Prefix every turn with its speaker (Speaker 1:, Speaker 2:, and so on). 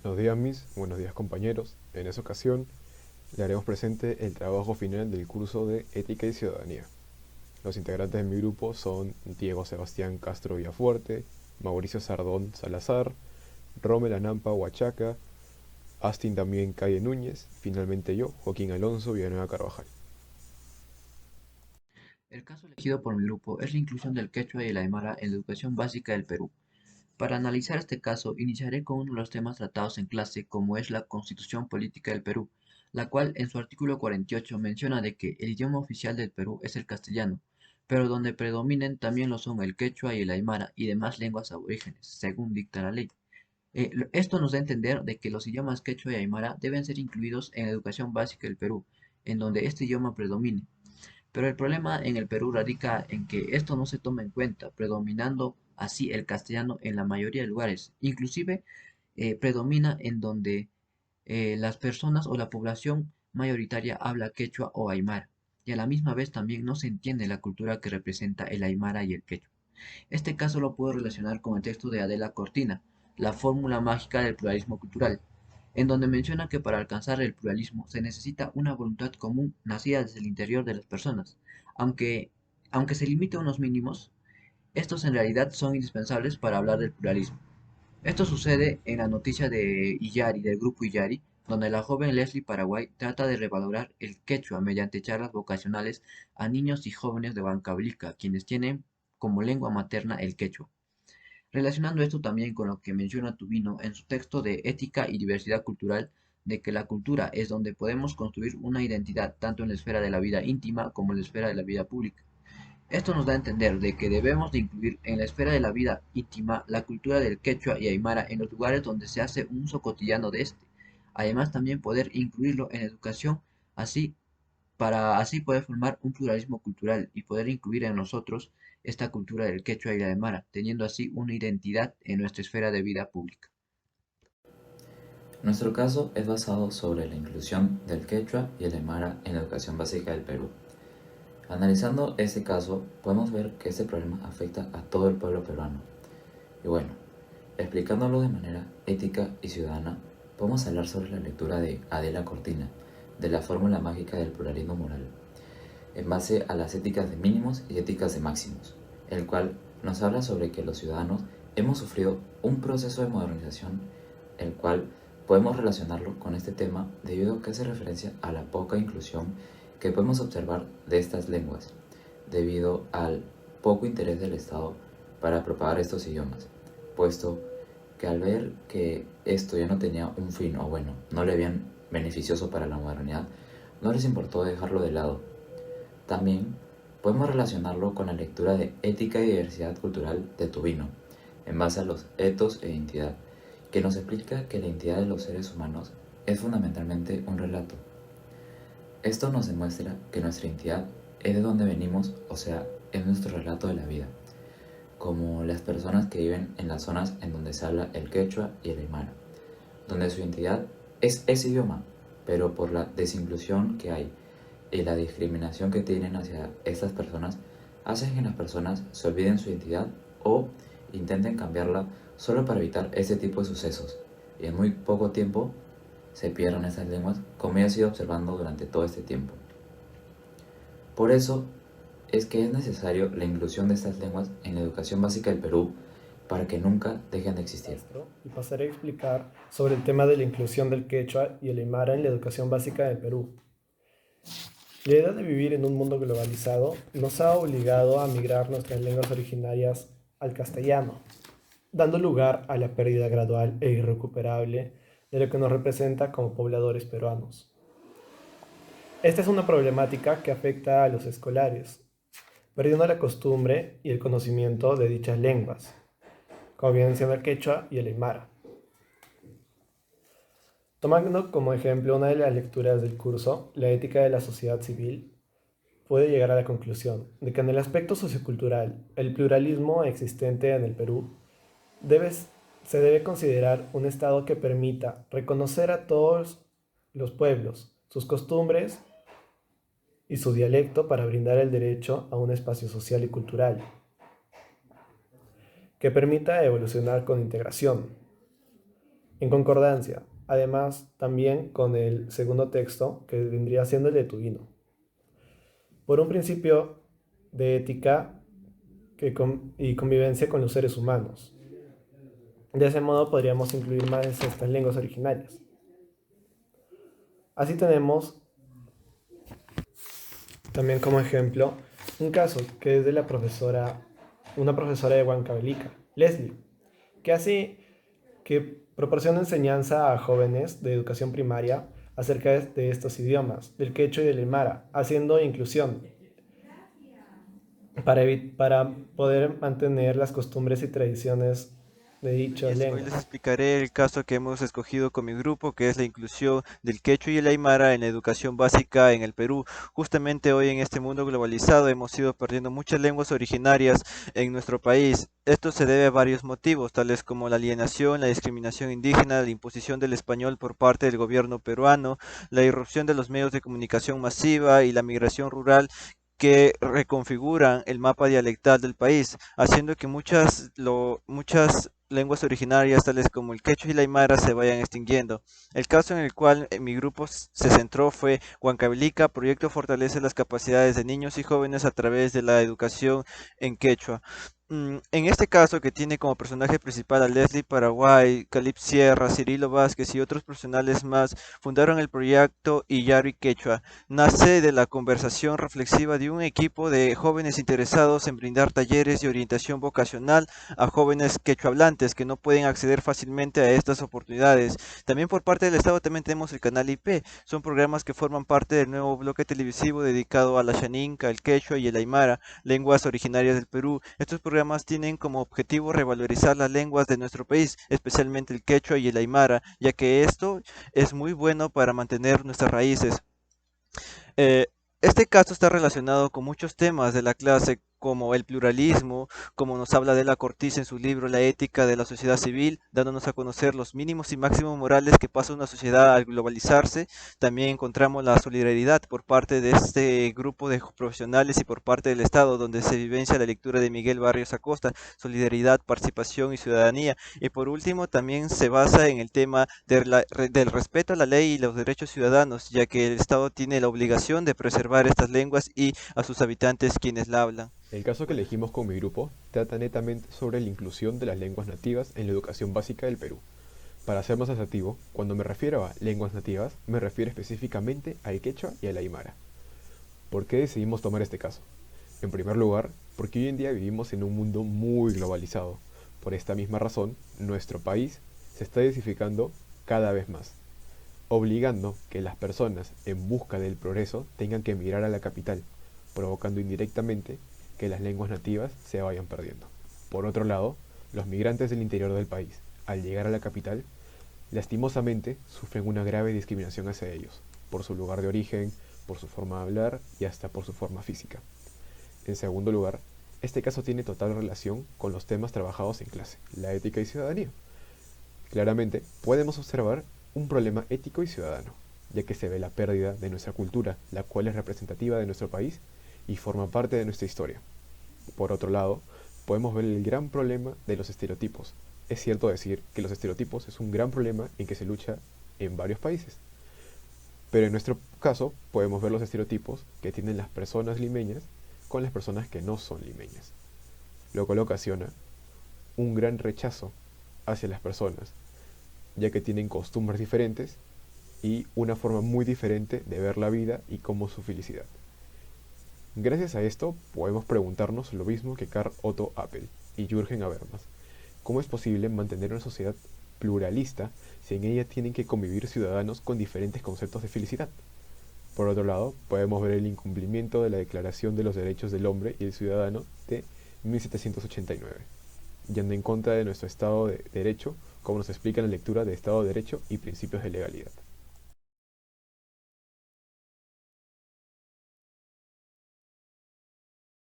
Speaker 1: Buenos días, buenos días, compañeros. En esta ocasión le haremos presente el trabajo final del curso de Ética y Ciudadanía. Los integrantes de mi grupo son Diego Sebastián Castro Villafuerte, Mauricio Sardón Salazar, Rommel Anampa Huachaca, Astin también Calle Núñez, finalmente yo, Joaquín Alonso Villanueva Carvajal.
Speaker 2: El caso elegido por mi grupo es la inclusión del quechua y el aymara en la educación básica del Perú. Para analizar este caso, iniciaré con uno de los temas tratados en clase, como es la Constitución Política del Perú, la cual en su artículo 48 menciona de que el idioma oficial del Perú es el castellano, pero donde predominen también lo son el quechua y el aymara y demás lenguas aborígenes, según dicta la ley. Esto nos da a entender de que los idiomas quechua y aymara deben ser incluidos en la educación básica del Perú, en donde este idioma predomine. Pero el problema en el Perú radica en que esto no se toma en cuenta, predominando así el castellano en la mayoría de lugares. Inclusive predomina en donde las personas o la población mayoritaria habla quechua o aymara. Y a la misma vez también no se entiende la cultura que representa el aymara y el quechua. Este caso lo puedo relacionar con el texto de Adela Cortina, La fórmula mágica del pluralismo cultural, en donde menciona que para alcanzar el pluralismo se necesita una voluntad común nacida desde el interior de las personas. Aunque, aunque se limite a unos mínimos, estos en realidad son indispensables para hablar del pluralismo. Esto sucede en la noticia de Illari, del grupo Illari, donde la joven Leslie Paraguay trata de revalorar el quechua mediante charlas vocacionales a niños y jóvenes de Huancavelica, quienes tienen como lengua materna el quechua. Relacionando esto también con lo que menciona Tubino en su texto de Ética y Diversidad Cultural, de que la cultura es donde podemos construir una identidad tanto en la esfera de la vida íntima como en la esfera de la vida pública. Esto nos da a entender de que debemos de incluir en la esfera de la vida íntima la cultura del quechua y aymara en los lugares donde se hace un uso cotidiano de este. Además también poder incluirlo en educación así para así poder formar un pluralismo cultural y poder incluir en nosotros esta cultura del quechua y la aymara, teniendo así una identidad en nuestra esfera de vida pública.
Speaker 3: Nuestro caso es basado sobre la inclusión del quechua y el aymara en la educación básica del Perú. Analizando este caso, podemos ver que este problema afecta a todo el pueblo peruano. Y bueno, explicándolo de manera ética y ciudadana, podemos hablar sobre la lectura de Adela Cortina, de la fórmula mágica del pluralismo moral, en base a las éticas de mínimos y éticas de máximos, el cual nos habla sobre que los ciudadanos hemos sufrido un proceso de modernización, el cual podemos relacionarlo con este tema debido a que hace referencia a la poca inclusión que podemos observar de estas lenguas, debido al poco interés del Estado para propagar estos idiomas, puesto que al ver que esto ya no tenía un fin, o bueno, no le habían beneficioso para la modernidad, no les importó dejarlo de lado. También podemos relacionarlo con la lectura de Ética y Diversidad Cultural de Tubino, en base a los etos e identidad, que nos explica que la identidad de los seres humanos es fundamentalmente un relato. Esto nos demuestra que nuestra identidad es de donde venimos, o sea, es nuestro relato de la vida, como las personas que viven en las zonas en donde se habla el quechua y el aymara, donde su identidad es ese idioma, pero por la desinclusión que hay y la discriminación que tienen hacia estas personas, hacen que las personas se olviden su identidad o intenten cambiarla solo para evitar este tipo de sucesos, y en muy poco tiempo se pierden esas lenguas, como ya he ido observando durante todo este tiempo. Por eso es que es necesario la inclusión de estas lenguas en la educación básica del Perú para que nunca dejen de existir.
Speaker 4: Y pasaré a explicar sobre el tema de la inclusión del quechua y el aymara en la educación básica del Perú. La idea de vivir en un mundo globalizado nos ha obligado a migrar nuestras lenguas originarias al castellano, dando lugar a la pérdida gradual e irrecuperable de lo que nos representa como pobladores peruanos. Esta es una problemática que afecta a los escolares, perdiendo la costumbre y el conocimiento de dichas lenguas, como vienen siendo el quechua y el aymara. Tomando como ejemplo una de las lecturas del curso, La ética de la sociedad civil, puede llegar a la conclusión de que en el aspecto sociocultural, el pluralismo existente en el Perú debe, se debe considerar un Estado que permita reconocer a todos los pueblos, sus costumbres y su dialecto para brindar el derecho a un espacio social y cultural, que permita evolucionar con integración. en concordancia, además también con el segundo texto, que vendría siendo el de Tubino, por un principio de ética y convivencia con los seres humanos. De ese modo podríamos incluir más estas lenguas originarias. Así tenemos también como ejemplo un caso que es de una profesora de Huancavelica, Leslie, que proporciona enseñanza a jóvenes de educación primaria acerca de estos idiomas, del quechua y del aymara, haciendo inclusión para poder mantener las costumbres y tradiciones de dichas
Speaker 5: Hoy les
Speaker 4: lenguas.
Speaker 5: explicaré el caso que hemos escogido con mi grupo, que es la inclusión del quechua y el aymara en la educación básica en el Perú. Justamente hoy en este mundo globalizado hemos ido perdiendo muchas lenguas originarias en nuestro país. Esto se debe a varios motivos, tales como la alienación, la discriminación indígena, la imposición del español por parte del gobierno peruano, la irrupción de los medios de comunicación masiva y la migración rural que reconfiguran el mapa dialectal del país, haciendo que muchas lenguas originarias, tales como el quechua y la aymara, se vayan extinguiendo. El caso en el cual mi grupo se centró fue Huancavelica, proyecto fortalece las capacidades de niños y jóvenes a través de la educación en quechua. En este caso, que tiene como personaje principal a Leslie Paraguay, Calip Sierra, Cirilo Vázquez y otros profesionales más, fundaron el proyecto Iyari Quechua. Nace de la conversación reflexiva de un equipo de jóvenes interesados en brindar talleres de orientación vocacional a jóvenes quechohablantes que no pueden acceder fácilmente a estas oportunidades. También por parte del Estado también tenemos el canal IP. Son programas que forman parte del nuevo bloque televisivo dedicado a la Xaninca, el quechua y el aymara, lenguas originarias del Perú. Estos programas tienen como objetivo revalorizar las lenguas de nuestro país, especialmente el quechua y el aymara, ya que esto es muy bueno para mantener nuestras raíces. Eh, este caso está relacionado con muchos temas de la clase, como el pluralismo, como nos habla de la Cortiza en su libro La ética de la sociedad civil, dándonos a conocer los mínimos y máximos morales que pasa una sociedad al globalizarse. También encontramos la solidaridad por parte de este grupo de profesionales y por parte del Estado, donde se vivencia la lectura de Miguel Barrios Acosta, solidaridad, participación y ciudadanía. Y por último, también se basa en el tema del respeto a la ley y los derechos ciudadanos, ya que el Estado tiene la obligación de preservar estas lenguas y a sus habitantes quienes la hablan.
Speaker 1: El caso que elegimos con mi grupo trata netamente sobre la inclusión de las lenguas nativas en la educación básica del Perú. Para ser más asertivo, cuando me refiero a lenguas nativas, me refiero específicamente al quechua y al aymara. ¿Por qué decidimos tomar este caso? En primer lugar, porque hoy en día vivimos en un mundo muy globalizado. Por esta misma razón, nuestro país se está diversificando cada vez más, obligando que las personas en busca del progreso tengan que emigrar a la capital, provocando indirectamente que las lenguas nativas se vayan perdiendo. Por otro lado, los migrantes del interior del país, al llegar a la capital, lastimosamente sufren una grave discriminación hacia ellos, por su lugar de origen, por su forma de hablar y hasta por su forma física. En segundo lugar, este caso tiene total relación con los temas trabajados en clase, la ética y ciudadanía. Claramente, podemos observar un problema ético y ciudadano, ya que se ve la pérdida de nuestra cultura, la cual es representativa de nuestro país y forma parte de nuestra historia. Por otro lado, podemos ver el gran problema de los estereotipos. Es cierto decir que los estereotipos es un gran problema en que se lucha en varios países. Pero en nuestro caso podemos ver los estereotipos que tienen las personas limeñas con las personas que no son limeñas, lo cual ocasiona un gran rechazo hacia las personas, ya que tienen costumbres diferentes y una forma muy diferente de ver la vida y cómo su felicidad. Gracias a esto podemos preguntarnos lo mismo que Karl Otto Appel y Jürgen Habermas. ¿Cómo es posible mantener una sociedad pluralista si en ella tienen que convivir ciudadanos con diferentes conceptos de felicidad? Por otro lado, podemos ver el incumplimiento de la Declaración de los Derechos del Hombre y el Ciudadano de 1789, yendo en contra de nuestro Estado de Derecho, como nos explica en la lectura de Estado de Derecho y Principios de Legalidad.